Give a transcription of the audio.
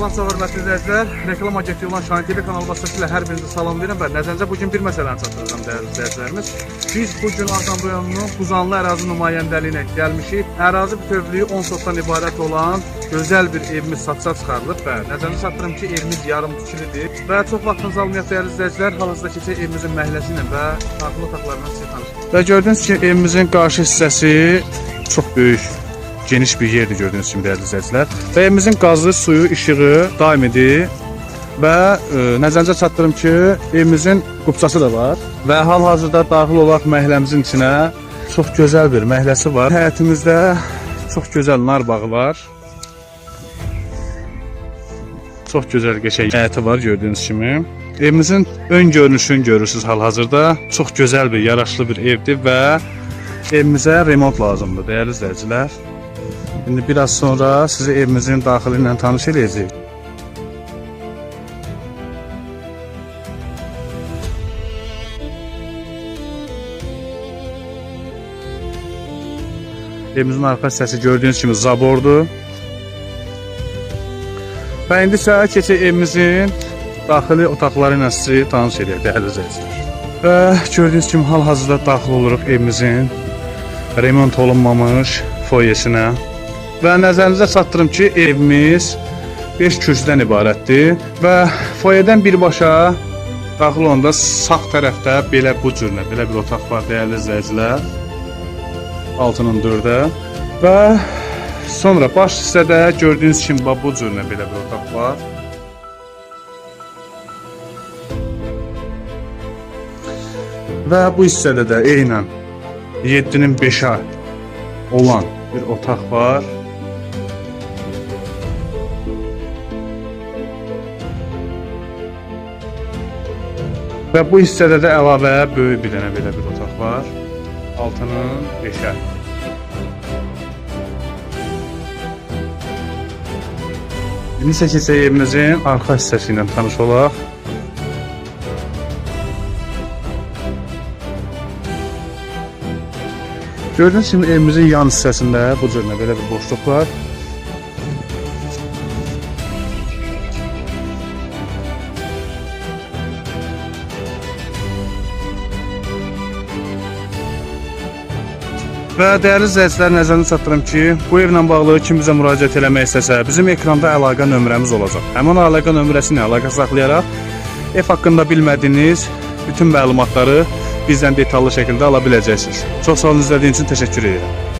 Salam hörmətli izləyicilər. Reklam agentliyi olan Şahin TV kanalı vasitəsilə hər birinizi salamlayıram və nəzərinizə bugün bir məsələni çatdıracağım dəyərli izləyicilərimiz. Biz bugün Ağdam rayonunun Buzanlı ərazi nümayəndəliyinə gəlmişik. Ərazi bütövlüyü 10 sotdan ibarət olan gözəl bir evimiz satışa çıxarılıb və nəzərinizə çatdırım ki, evimiz yarım tikilidir. Və çox vaxtınızı almayaq dəyərli izləyicilər. Hal-hazırda keçək evimizin məhəlləsi ilə və daxili otaqlarından sizi tanışdırım. Və gördüyünüz ki, evimizin qarşı hissəsi çox böyük, geniş bir yerdir gördüyünüz kimi dəyərli izləyicilər. Və evimizin qazı, suyu, işığı daimidir. Və nəzərinizə çatdırım ki, evimizin qubçası da var. Və hal-hazırda daxil olaraq məhəlləmizin içinə çox gözəl bir məhəlləsi var. Həyətimizdə çox gözəl nar bağı var. Çox gözəl qəşəng həyəti var gördüyünüz kimi. Evimizin ön görünüşünü görürsünüz hal-hazırda. Çox gözəl bir, yaraşlı bir evdir və evimizə remont lazımdır dəyərli izləyicilər. İndi biraz sonra sizi evimizin daxili ilə tanış edəcəyik. Evimizin arxa hissəsi gördüyünüz kimi zabordur. Və indi isə keçək evimizin daxili otaqları ilə sizi tanış edək dəyərli izləyicilər. Və gördüyünüz kimi hal-hazırda daxil oluruq evimizin remont olunmamış foyesinə. Və nəzərinizə çatdırım ki, evimiz 5 kürsüdən ibarətdir və foyədən birbaşa daxil olanda sağ tərəfdə belə bu cürlə, belə bir otaq var dəyərli izləyicilər. 6-nın 4-ə və sonra baş hissədə gördüyünüz kimi bu cürlə belə bir otaq var. Və bu hissədə də eynən 7-nin 5-ə olan bir otaq var. Və bu hissədə də əlavə böyük bir dənə belə bir otaq var. 6-nın 5-ə. İndi isə keçək evimizin arxa hissəsi ilə tanış olaq. Gördüyünüz kimi evimizin yan hissəsində bu cürlə belə bir boşluq var. Və dəyərli izləyicilər, nəzərinizə çatdırım ki, bu evlə bağlı kim bizə müraciət eləmək istəsə, bizim ekranda əlaqə nömrəmiz olacaq. Həmin əlaqə nömrəsini əlaqə saxlayaraq ev haqqında bilmədiyiniz bütün məlumatları bizdən detallı şəkildə ala biləcəksiniz. Çox sağ olun, izlədiyiniz üçün təşəkkür edirəm.